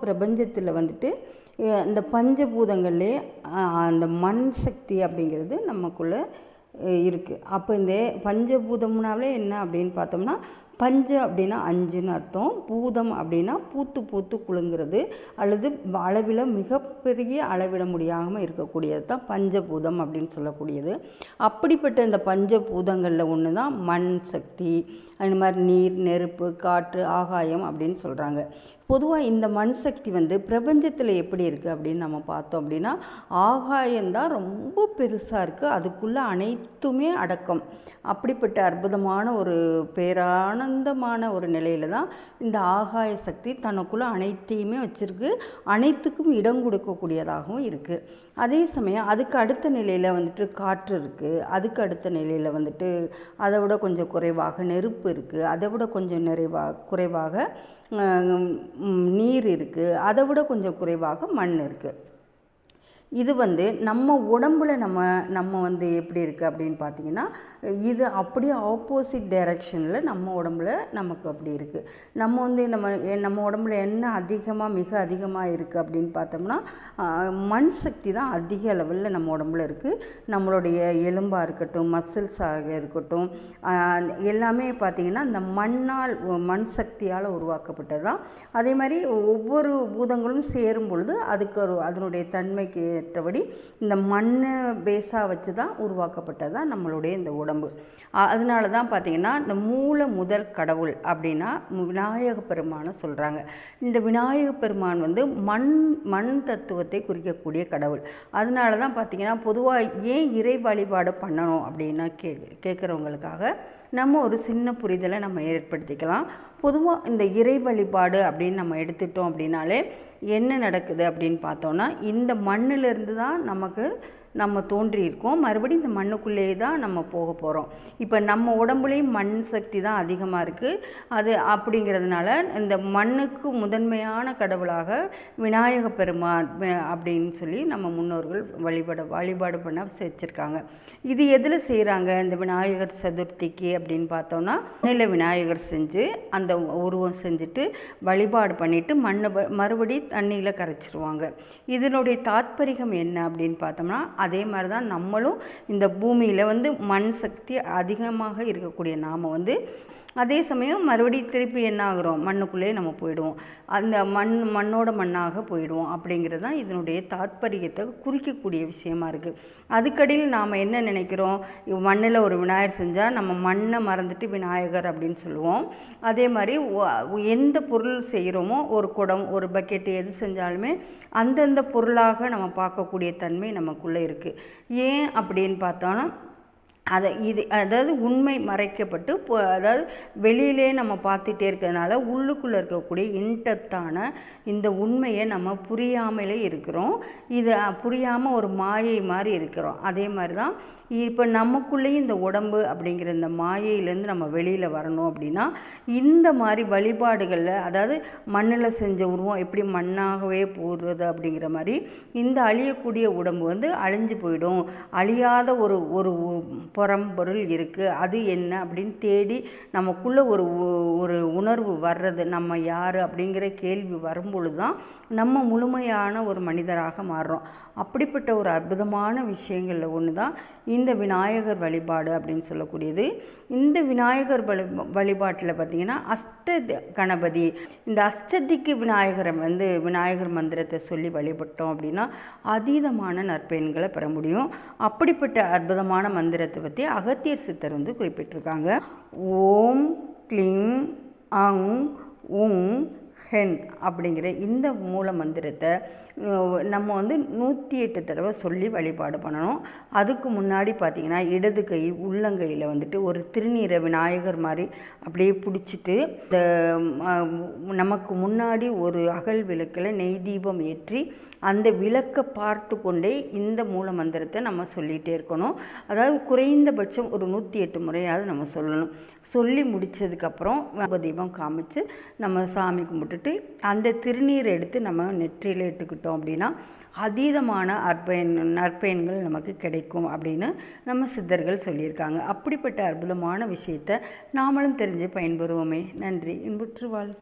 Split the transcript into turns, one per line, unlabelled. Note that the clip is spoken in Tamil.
பிரபஞ்சத்தில் வந்துட்டு இந்த பஞ்சபூதங்கள்லே அந்த மண் சக்தி அப்படிங்கிறது நமக்குள்ளே இருக்குது. அப்போ இந்த பஞ்சபூதம்னாலே என்ன அப்படின்னு பார்த்தோம்னா, பஞ்ச அப்படின்னா 5ன்னு அர்த்தம், பூதம் அப்படின்னா பூத்து பூத்து குலுங்கிறது அல்லது அளவில் மிகப்பெரிய அளவிட முடியாமல் இருக்கக்கூடியது தான் பஞ்சபூதம் அப்படின்னு சொல்லக்கூடியது. அப்படிப்பட்ட இந்த பஞ்சபூதங்களில் ஒன்று தான் மண் சக்தி, அந்த மாதிரி நீர், நெருப்பு, காற்று, ஆகாயம் அப்படின்னு சொல்கிறாங்க. பொதுவாக இந்த மண் சக்தி பிரபஞ்சத்தில் எப்படி இருக்குது அப்படின்னு நம்ம பார்த்தோம் அப்படின்னா, ஆகாயம்தான் ரொம்ப பெருசாக இருக்குது, அதுக்குள்ளே அனைத்துமே அடக்கம். அப்படிப்பட்ட அற்புதமான ஒரு பேரானந்தமான ஒரு நிலையில் தான் இந்த ஆகாய சக்தி தனக்குள்ளே அனைத்தையுமே வச்சுருக்கு, அனைத்துக்கும் இடம் கொடுக்கக்கூடியதாகவும் இருக்குது. அதே சமயம் அதுக்கு அடுத்த நிலையில் காற்று இருக்குது, அதுக்கு அடுத்த நிலையில் அதை விட கொஞ்சம் குறைவாக நெருப்பு இருக்குது, அதை விட கொஞ்சம் குறைவாக நீர் இருக்குது, அதை விட கொஞ்சம் குறைவாக மண் இருக்குது. இது நம்ம உடம்புல நம்ம எப்படி இருக்குது அப்படின்னு பார்த்திங்கன்னா, இது அப்படியே ஆப்போசிட் டைரக்ஷனில் நம்ம உடம்புல நமக்கு அப்படி இருக்குது. நம்ம உடம்புல என்ன மிக அதிகமாக இருக்குது அப்படின்னு பார்த்தோம்னா, மண் சக்தி தான் அதிக அளவில் நம்ம உடம்புல இருக்குது. நம்மளுடைய எலும்பாக இருக்கட்டும், மசில்ஸாக இருக்கட்டும், எல்லாமே பார்த்திங்கன்னா இந்த மண் சக்தியால் உருவாக்கப்பட்டது தான். அதே மாதிரி ஒவ்வொரு பூதங்களும் சேரும் பொழுது அதனுடைய தன்மைக்கு ஏற்றபடி இந்த மண்ணை பேஸாக வச்சு தான் உருவாக்கப்பட்டது தான் நம்மளுடைய இந்த உடம்பு. அதனால தான் பார்த்திங்கன்னா இந்த முதல் கடவுள் அப்படின்னா விநாயக பெருமானை சொல்கிறாங்க. இந்த விநாயக பெருமான் மண் தத்துவத்தை குறிக்கக்கூடிய கடவுள். அதனால தான் பார்த்திங்கன்னா பொதுவாக ஏன் இறை வழிபாடு பண்ணணும் அப்படின்னா கேட்குறவங்களுக்காக நம்ம ஒரு சின்ன புரிதலை நம்ம ஏற்படுத்திக்கலாம். பொதுவாக இந்த இறை வழிபாடு அப்படின்னு நம்ம எடுத்துட்டோம் அப்படின்னாலே என்ன நடக்குது அப்படின்னு பார்த்தோன்னா, இந்த மண்ணிலிருந்து தான் நம்ம தோன்றியிருக்கோம், மறுபடியும் இந்த மண்ணுக்குள்ளேயே தான் நம்ம போக போகிறோம். இப்போ நம்ம உடம்புலேயும் மண் சக்தி தான் அதிகமாக இருக்குது. அது அப்படிங்கிறதுனால இந்த மண்ணுக்கு முதன்மையான கடவுளாக விநாயக பெருமான் அப்படின்னு சொல்லி நம்ம முன்னோர்கள் வழிபாடு பண்ண வச்சுருக்காங்க. இது எதில் செய்கிறாங்க இந்த விநாயகர் சதுர்த்திக்கு அப்படின்னு பார்த்தோன்னா, மண்ணில் விநாயகர் செஞ்சு அந்த உருவம் செஞ்சுட்டு வழிபாடு பண்ணிவிட்டு மண்ணை மறுபடி தண்ணியில் கரைச்சிருவாங்க. இதனுடைய தாத்பரியம் என்ன அப்படின்னு பார்த்தோம்னா, அதே மாதிரி தான் நம்மளும் இந்த பூமியில் மண் சக்தி அதிகமாக இருக்கக்கூடிய நாம் அதே சமயம் மறுபடியும் திருப்பி என்ன ஆகிறோம், மண்ணுக்குள்ளே நம்ம போயிடுவோம், அந்த மண்ணோட மண்ணாக போயிடுவோம். அப்படிங்கிறது தான் இதனுடைய தாத்பரியத்தை குறிக்கக்கூடிய விஷயமா இருக்குது. அதுக்கடியில் நாம் என்ன நினைக்கிறோம், மண்ணில் ஒரு விநாயகர் செஞ்சால் நம்ம மண்ணை மறந்துட்டு விநாயகர் அப்படின்னு சொல்லுவோம். அதே மாதிரி எந்த பொருள் செய்கிறோமோ, ஒரு குடம், ஒரு பக்கெட்டு, எது செஞ்சாலுமே அந்தந்த பொருளாக நம்ம பார்க்கக்கூடிய தன்மை நமக்குள்ளே இருக்குது. ஏன் அப்படின்னு பார்த்தோன்னா, அதாவது உண்மை மறைக்கப்பட்டு அதாவது வெளியிலே நம்ம பார்த்துட்டே இருக்கிறதுனால உள்ளுக்குள்ளே இருக்கக்கூடிய இன்டெப்த்தான இந்த உண்மையை நம்ம புரியாமலே இருக்கிறோம். இது புரியாமல் ஒரு மாயை மாதிரி இருக்கிறோம். அதே மாதிரி தான் இப்போ நமக்குள்ளேயும் இந்த உடம்பு அப்படிங்கிற இந்த மாயையிலேருந்து நம்ம வெளியில் வரணும் அப்படின்னா, இந்த மாதிரி வழிபாடுகளில், அதாவது மண்ணில் செஞ்ச உருவம் எப்படி மண்ணாகவே போடுறது அப்படிங்கிற மாதிரி இந்த அழியக்கூடிய உடம்பு அழிஞ்சு போயிடும். அழியாத ஒரு புறம்பொருள் இருக்குது, அது என்ன அப்படின்னு தேடி நமக்குள்ளே ஒரு உணர்வு வர்றது, நம்ம யார் அப்படிங்கிற கேள்வி வரும்பொழுது தான் நம்ம முழுமையான ஒரு மனிதராக மாறுறோம். அப்படிப்பட்ட ஒரு அற்புதமான விஷயங்களில் ஒன்று தான் இந்த விநாயகர் வழிபாடு அப்படின்னு சொல்லக்கூடியது. இந்த விநாயகர் வழிபாட்டில் பார்த்திங்கன்னா கணபதி, இந்த அஷ்டதிக்கு விநாயகர் மந்திரத்தை சொல்லி வழிபட்டோம் அப்படின்னா அதீதமான நற்பயன்களை பெற முடியும். அப்படிப்பட்ட அற்புதமான மந்திரத்தை பற்றி அகத்தியர் சித்தர் குறிப்பிட்டிருக்காங்க. ஓம் க்ளீம் அங் உங் ஹென் அப்படிங்கிற இந்த மூல மந்திரத்தை நம்ம 108 தடவை சொல்லி வழிபாடு பண்ணணும். அதுக்கு முன்னாடி பார்த்திங்கன்னா இடது கை உள்ளங்கையில் ஒரு திருநீரை விநாயகர் மாதிரி அப்படியே பிடிச்சிட்டு இந்த நமக்கு முன்னாடி ஒரு அகல் விளக்கில் நெய் தீபம் ஏற்றி அந்த விளக்கை பார்த்து கொண்டே இந்த மூல மந்திரத்தை நம்ம சொல்லிகிட்டே இருக்கணும். அதாவது குறைந்தபட்சம் ஒரு 108 முறையாவது நம்ம சொல்லணும். சொல்லி முடித்ததுக்கப்புறம் தீபம் காமிச்சு நம்ம சாமி கும்பிட்டுட்டு அந்த திருநீரை எடுத்து நம்ம நெற்றியில் இட்டுக்கிட்டோம் அப்படின்னா அதீதமான நற்பயன்கள் நமக்கு கிடைக்கும் அப்படின்னு நம்ம சித்தர்கள் சொல்லியிருக்காங்க. அப்படிப்பட்ட அற்புதமான விஷயத்தை நாமளும் தெரிஞ்சு பயன்பெறுவோமே. நன்றி. இன்புற்று வாழ்.